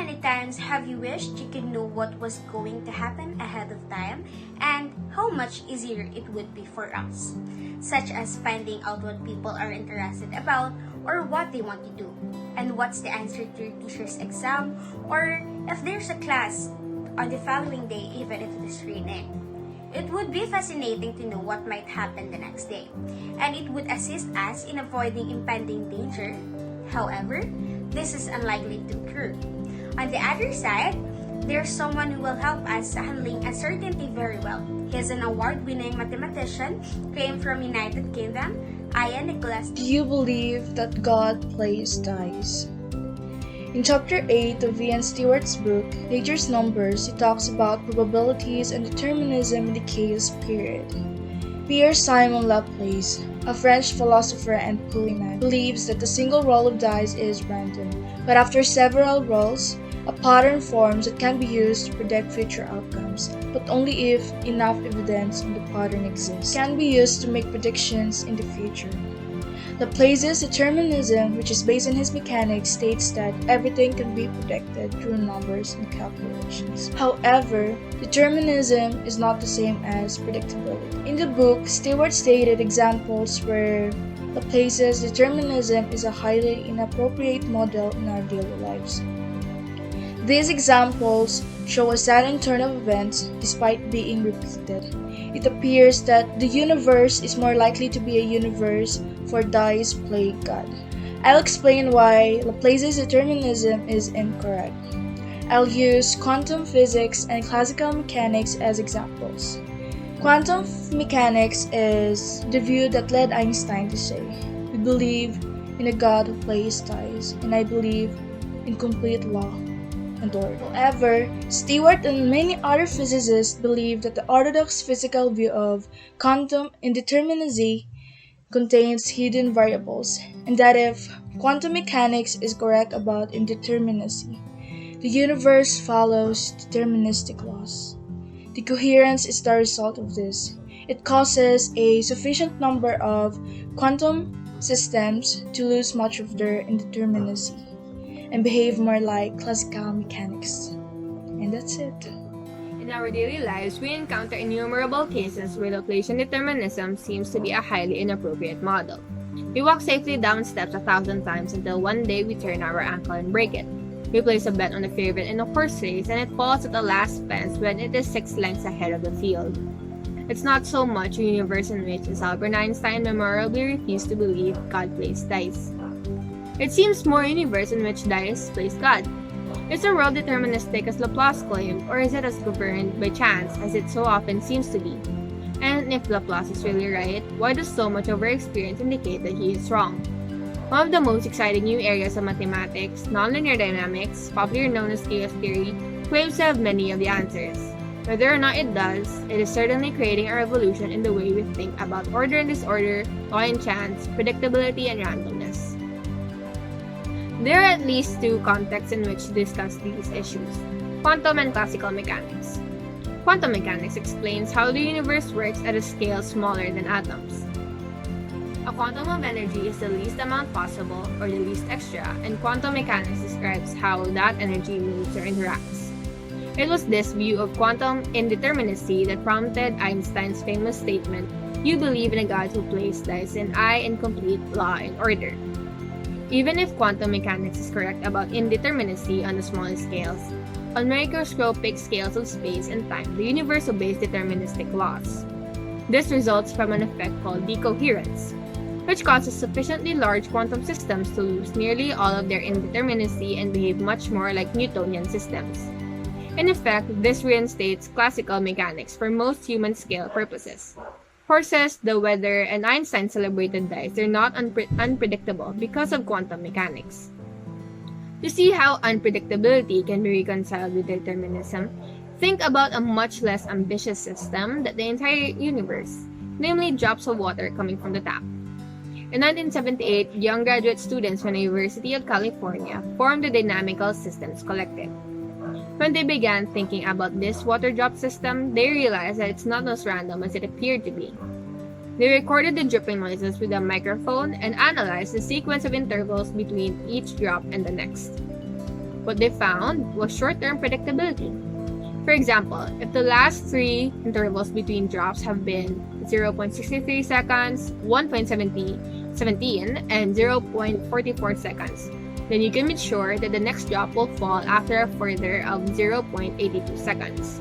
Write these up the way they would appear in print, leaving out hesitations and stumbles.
many times have you wished you could know what was going to happen ahead of time and how much easier it would be for us? Such as finding out what people are interested about or what they want to do, and what's the answer to your teacher's exam, or if there's a class on the following day even if it is raining. It would be fascinating to know what might happen the next day, and it would assist us in avoiding impending danger. However, this is unlikely to occur. On the other side, there's someone who will help us handling uncertainty very well. He's an award-winning mathematician, came from United Kingdom, Ian Nicholas. Do you believe that God plays dice? In chapter 8 of Ian Stewart's book, Nature's Numbers, he talks about probabilities and determinism in the chaos period. Pierre-Simon Laplace, a French philosopher and polymath, believes that a single roll of dice is random, but after several rolls, a pattern forms that can be used to predict future outcomes, but only if enough evidence on the pattern exists. It can be used to make predictions in the future. Laplace's determinism, which is based on his mechanics, states that everything can be predicted through numbers and calculations. However, determinism is not the same as predictability. In the book, Stewart stated examples where Laplace's determinism is a highly inappropriate model in our daily lives. These examples show a sudden turn of events despite being repeated. It appears that the universe is more likely to be a universe for dice play God. I'll explain why Laplace's determinism is incorrect. I'll use quantum physics and classical mechanics as examples. Quantum mechanics is the view that led Einstein to say, "We believe in a God who plays dice, and I believe in complete law and order." However, Stewart and many other physicists believe that the orthodox physical view of quantum indeterminacy contains hidden variables, and that if quantum mechanics is correct about indeterminacy, the universe follows deterministic laws. The coherence is the result of this. It causes a sufficient number of quantum systems to lose much of their indeterminacy and behave more like classical mechanics. And that's it. In our daily lives, we encounter innumerable cases where Laplacian determinism seems to be a highly inappropriate model. We walk safely down steps 1,000 times until one day we turn our ankle and break it. We place a bet on a favorite in a horse race and it falls at the last fence when it is 6 lengths ahead of the field. It's not so much a universe in which, as Albert Einstein memorably refused to believe, God plays dice. It seems more a universe in which dice plays God. Is the world deterministic as Laplace claimed, or is it as governed by chance as it so often seems to be? And if Laplace is really right, why does so much of our experience indicate that he is wrong? One of the most exciting new areas of mathematics, nonlinear dynamics, popularly known as chaos theory, claims to have many of the answers. Whether or not it does, it is certainly creating a revolution in the way we think about order and disorder, law and chance, predictability and randomness. There are at least 2 contexts in which to discuss these issues: quantum and classical mechanics. Quantum mechanics explains how the universe works at a scale smaller than atoms. A quantum of energy is the least amount possible, or the least extra, and quantum mechanics describes how that energy moves or interacts. It was this view of quantum indeterminacy that prompted Einstein's famous statement, "You believe in a God who plays dice, and I in complete law and order." Even if quantum mechanics is correct about indeterminacy on the smallest scales, on microscopic scales of space and time, the universe obeys deterministic laws. This results from an effect called decoherence, which causes sufficiently large quantum systems to lose nearly all of their indeterminacy and behave much more like Newtonian systems. In effect, this reinstates classical mechanics for most human-scale purposes. Horses, the weather, and Einstein's celebrated dice are not unpredictable because of quantum mechanics. To see how unpredictability can be reconciled with determinism, think about a much less ambitious system than the entire universe, namely drops of water coming from the tap. In 1978, young graduate students from the University of California formed the Dynamical Systems Collective. When they began thinking about this water drop system, they realized that it's not as random as it appeared to be. They recorded the dripping noises with a microphone and analyzed the sequence of intervals between each drop and the next. What they found was short-term predictability. For example, if the last three intervals between drops have been 0.63 seconds, 1.17, and 0.44 seconds, then you can be sure that the next drop will fall after a further of 0.82 seconds.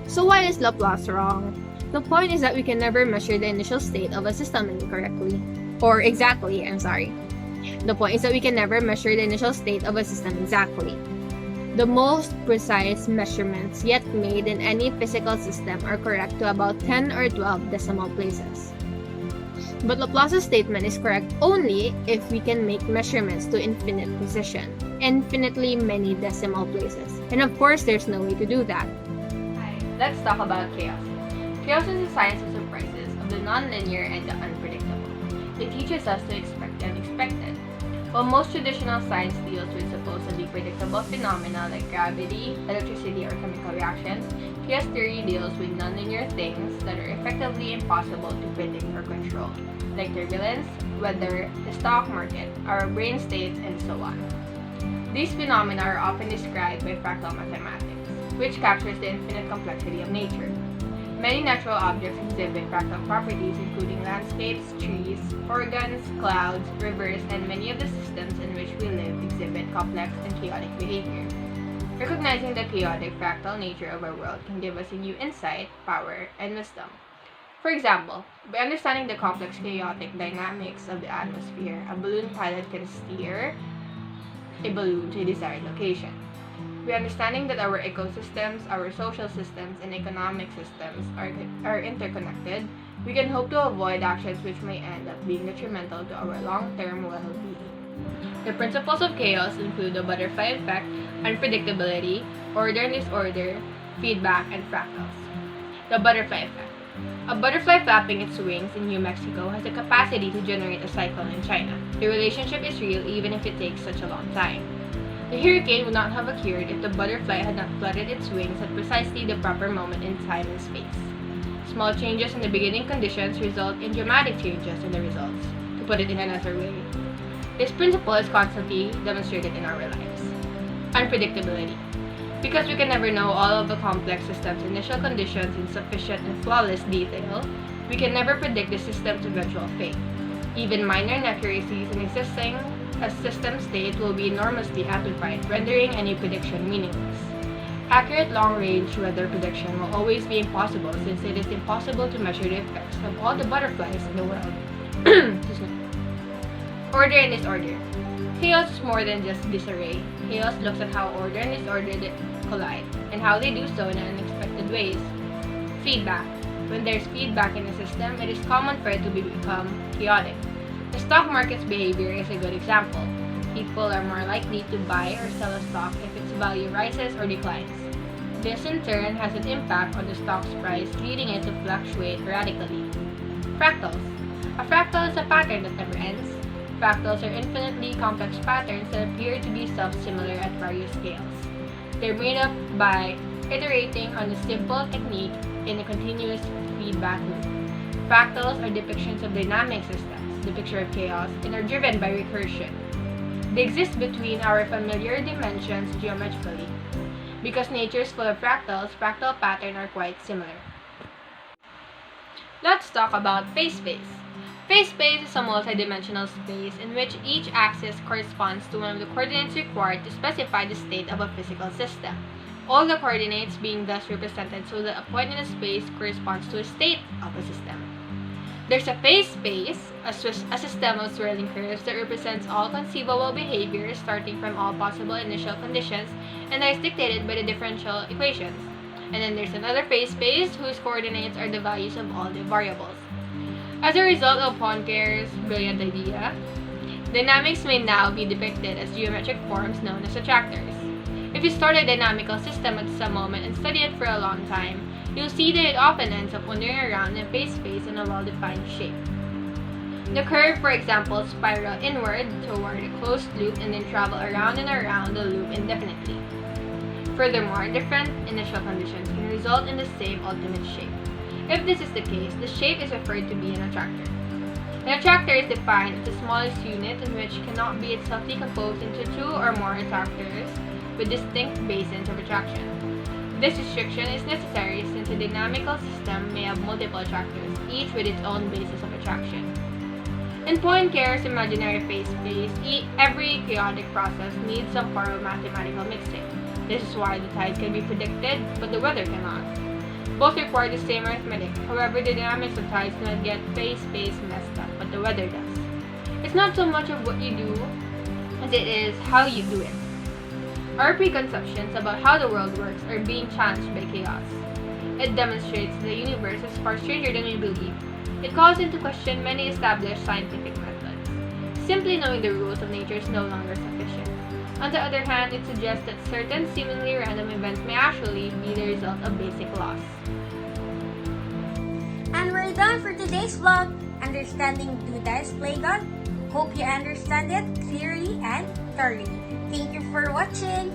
So why is Laplace wrong? The point is that we can never measure the initial state of a system incorrectly. Or exactly, I'm sorry. The point is that we can never measure the initial state of a system exactly. The most precise measurements yet made in any physical system are correct to about 10 or 12 decimal places. But Laplace's statement is correct only if we can make measurements to infinite precision, infinitely many decimal places. And of course, there's no way to do that. Let's talk about chaos. Chaos is the science of surprises, of the non-linear and the unpredictable. It teaches us to expect the unexpected. While most traditional science deals with supposedly predictable phenomena like gravity, electricity, or chemical reactions, chaos theory deals with nonlinear things that are effectively impossible to predict or control, like turbulence, weather, the stock market, our brain states, and so on. These phenomena are often described by fractal mathematics, which captures the infinite complexity of nature. Many natural objects exhibit fractal properties, including landscapes, trees, organs, clouds, rivers, and many of the systems in which we live exhibit complex and chaotic behavior. Recognizing the chaotic fractal nature of our world can give us a new insight, power, and wisdom. For example, by understanding the complex chaotic dynamics of the atmosphere, a balloon pilot can steer a balloon to a desired location. By understanding that our ecosystems, our social systems, and economic systems are interconnected, we can hope to avoid actions which may end up being detrimental to our long-term well-being. The principles of chaos include the butterfly effect, unpredictability, order and disorder, feedback, and fractals. The butterfly effect. A butterfly flapping its wings in New Mexico has the capacity to generate a cyclone in China. The relationship is real even if it takes such a long time. The hurricane would not have occurred if the butterfly had not fluttered its wings at precisely the proper moment in time and space. Small changes in the beginning conditions result in dramatic changes in the results. To put it in another way, this principle is constantly demonstrated in our lives. Unpredictability. Because we can never know all of the complex system's initial conditions in sufficient and flawless detail, we can never predict the system's eventual fate. Even minor inaccuracies in existing a system state will be enormously amplified, rendering any prediction meaningless. Accurate long-range weather prediction will always be impossible since it is impossible to measure the effects of all the butterflies in the world. Order and disorder. Chaos is more than just disarray. Chaos looks at how order and disorder collide, and how they do so in unexpected ways. Feedback. When there's feedback in a system, it is common for it to become chaotic. The stock market's behavior is a good example. People are more likely to buy or sell a stock if its value rises or declines. This in turn has an impact on the stock's price, leading it to fluctuate radically. Fractals. A fractal is a pattern that never ends. Fractals are infinitely complex patterns that appear to be self-similar at various scales. They're made up by iterating on a simple technique in a continuous feedback loop. Fractals are depictions of dynamic systems, the picture of chaos, and are driven by recursion. They exist between our familiar dimensions geometrically. Because nature is full of fractals, fractal patterns are quite similar. Let's talk about phase space. Phase space is a multidimensional space in which each axis corresponds to one of the coordinates required to specify the state of a physical system. All the coordinates being thus represented so that a point in a space corresponds to a state of a system. There's a phase space, a system of swirling curves that represents all conceivable behaviors starting from all possible initial conditions and that is dictated by the differential equations. And then there's another phase space whose coordinates are the values of all the variables. As a result of Poincaré's brilliant idea, dynamics may now be depicted as geometric forms known as attractors. If you start a dynamical system at some moment and study it for a long time, you'll see that it often ends up wandering around in phase space in a well-defined shape. The curve, for example, spiral inward toward a closed loop and then travel around and around the loop indefinitely. Furthermore, different initial conditions can result in the same ultimate shape. If this is the case, the shape is referred to be an attractor. An attractor is defined as the smallest unit in which cannot be itself decomposed into two or more attractors with distinct basins of attraction. This restriction is necessary since a dynamical system may have multiple attractors, each with its own basis of attraction. In Poincare's imaginary phase space, every chaotic process needs some form of mathematical mixing. This is why the tide can be predicted, but the weather cannot. Both require the same arithmetic, however the dynamics of tides do not get phase space messed up, but the weather does. It's not so much of what you do as it is how you do it. Our preconceptions about how the world works are being challenged by chaos. It demonstrates that the universe is far stranger than we believe. It calls into question many established scientific methods. Simply knowing the rules of nature is no longer sufficient. On the other hand, it suggests that certain seemingly random events may actually be the result of basic laws. And we're done for today's vlog, Understanding Do Dice Play God. Hope you understand it clearly and thoroughly. Thank you for watching.